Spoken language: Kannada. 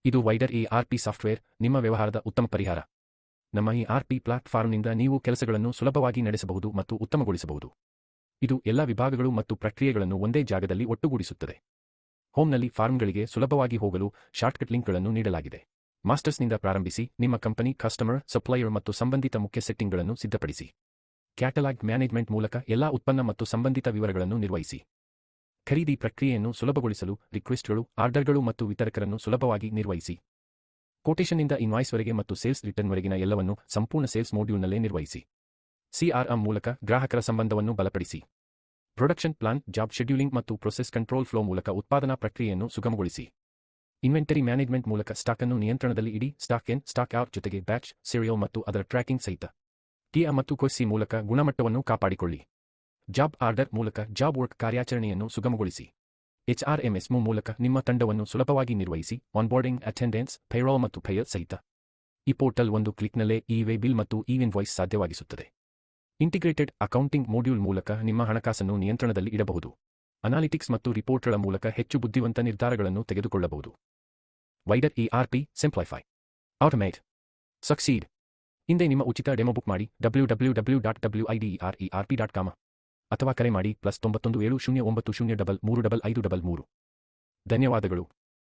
ಇದು ವೈಡರ್ ERP ಸಾಫ್ಟ್ವೇರ್ ನಿಮ್ಮ ವ್ಯವಹಾರದ ಉತ್ತಮ ಪರಿಹಾರ. ನಮ್ಮ ERP ಪ್ಲಾಟ್ಫಾರ್ಮ್ನಿಂದ ನೀವು ಕೆಲಸಗಳನ್ನು ಸುಲಭವಾಗಿ ನಡೆಸಬಹುದು ಮತ್ತು ಉತ್ತಮಗೊಳಿಸಬಹುದು. ಇದು ಎಲ್ಲ ವಿಭಾಗಗಳು ಮತ್ತು ಪ್ರಕ್ರಿಯೆಗಳನ್ನು ಒಂದೇ ಜಾಗದಲ್ಲಿ ಒಟ್ಟುಗೂಡಿಸುತ್ತದೆ. ಹೋಮ್ನಲ್ಲಿ ಫಾರ್ಮ್ಗಳಿಗೆ ಸುಲಭವಾಗಿ ಹೋಗಲು ಶಾರ್ಟ್ಕಟ್ ಲಿಂಕ್ಗಳನ್ನು ನೀಡಲಾಗಿದೆ. ಮಾಸ್ಟರ್ಸ್ನಿಂದ ಪ್ರಾರಂಭಿಸಿ, ನಿಮ್ಮ ಕಂಪನಿ, ಕಸ್ಟಮರ್, ಸಪ್ಲೈಯರ್ ಮತ್ತು ಸಂಬಂಧಿತ ಮುಖ್ಯ ಸೆಟ್ಟಿಂಗ್ಗಳನ್ನು ಸಿದ್ಧಪಡಿಸಿ. ಕ್ಯಾಟಲಾಗ್ ಮ್ಯಾನೇಜ್ಮೆಂಟ್ ಮೂಲಕ ಎಲ್ಲಾ ಉತ್ಪನ್ನ ಮತ್ತು ಸಂಬಂಧಿತ ವಿವರಗಳನ್ನು ನಿರ್ವಹಿಸಿ. ಖರೀದಿ ಪ್ರಕ್ರಿಯೆಯನ್ನು ಸುಲಭಗೊಳಿಸಲು ರಿಕ್ವೆಸ್ಟ್ಗಳು, ಆರ್ಡರ್ಗಳು ಮತ್ತು ವಿತರಕರನ್ನು ಸುಲಭವಾಗಿ ನಿರ್ವಹಿಸಿ. ಕೋಟೇಷನ್ನಿಂದ ಇನ್ವಾಯ್ಸ್ವರೆಗೆ ಮತ್ತು ಸೇಲ್ಸ್ ರಿಟರ್ನ್ವರೆಗಿನ ಎಲ್ಲವನ್ನು ಸಂಪೂರ್ಣ ಸೇಲ್ಸ್ ಮಾಡ್ಯೂಲ್ನಲ್ಲೇ ನಿರ್ವಹಿಸಿ. CRM ಮೂಲಕ ಗ್ರಾಹಕರ ಸಂಬಂಧವನ್ನು ಬಲಪಡಿಸಿ. ಪ್ರೊಡಕ್ಷನ್ ಪ್ಲಾನ್, ಜಾಬ್ ಶೆಡ್ಯೂಲಿಂಗ್ ಮತ್ತು ಪ್ರೊಸೆಸ್ ಕಂಟ್ರೋಲ್ ಫ್ಲೋ ಮೂಲಕ ಉತ್ಪಾದನಾ ಪ್ರಕ್ರಿಯೆಯನ್ನು ಸುಗಮಗೊಳಿಸಿ. ಇನ್ವೆಂಟರಿ ಮ್ಯಾನೇಜ್ಮೆಂಟ್ ಮೂಲಕ ಸ್ಟಾಕ್ ಅನ್ನು ನಿಯಂತ್ರಣದಲ್ಲಿ ಇಡಿ, ಸ್ಟಾಕ್ ಇನ್, ಸ್ಟಾಕ್ ಔಟ್ ಜೊತೆಗೆ ಬ್ಯಾಚ್, ಸೀರಿಯಲ್ ಮತ್ತು ಅದರ ಟ್ರ್ಯಾಕಿಂಗ್ ಸಹಿತ. ಟಿಎ ಮತ್ತು ಕೊಸಿ ಮೂಲಕ ಗುಣಮಟ್ಟವನ್ನು ಕಾಪಾಡಿಕೊಳ್ಳಿ. ಜಾಬ್ ಆರ್ಡರ್ ಮೂಲಕ ಜಾಬ್ ವರ್ಕ್ ಕಾರ್ಯಾಚರಣೆಯನ್ನು ಸುಗಮಗೊಳಿಸಿ. HRMS ಮೂಲಕ ನಿಮ್ಮ ತಂಡವನ್ನು ಸುಲಭವಾಗಿ ನಿರ್ವಹಿಸಿ, ಆನ್ಬೋರ್ಡಿಂಗ್, ಅಟೆಂಡೆನ್ಸ್, ಪೇರೋಲ್ ಮತ್ತು ಪೇಯರ್ ಸಹಿತ. ಈ ಪೋರ್ಟಲ್ ಒಂದು ಕ್ಲಿಕ್ನಲ್ಲೇ ಇ-ವೇ ಬಿಲ್ ಮತ್ತು ಇ-ಇನ್ವಾಯ್ಸ್ ಸಾಧ್ಯವಾಗಿಸುತ್ತದೆ. ಇಂಟಿಗ್ರೇಟೆಡ್ ಅಕೌಂಟಿಂಗ್ ಮಾಡ್ಯೂಲ್ ಮೂಲಕ ನಿಮ್ಮ ಹಣಕಾಸನ್ನು ನಿಯಂತ್ರಣದಲ್ಲಿ ಇಡಬಹುದು. ಅನಾಲಿಟಿಕ್ಸ್ ಮತ್ತು ರಿಪೋರ್ಟ್ಗಳ ಮೂಲಕ ಹೆಚ್ಚು ಬುದ್ಧಿವಂತ ನಿರ್ಧಾರಗಳನ್ನು ತೆಗೆದುಕೊಳ್ಳಬಹುದು. Wider ERP simplify, automate, succeed. ಹಿಂದೆ ನಿಮ್ಮ ಉಚಿತ ಡೆಮೊ ಬುಕ್ ಮಾಡಿ www.widererp.com ಅಥವಾ ಕರೆ ಮಾಡಿ +91 7009035533. ಧನ್ಯವಾದಗಳು.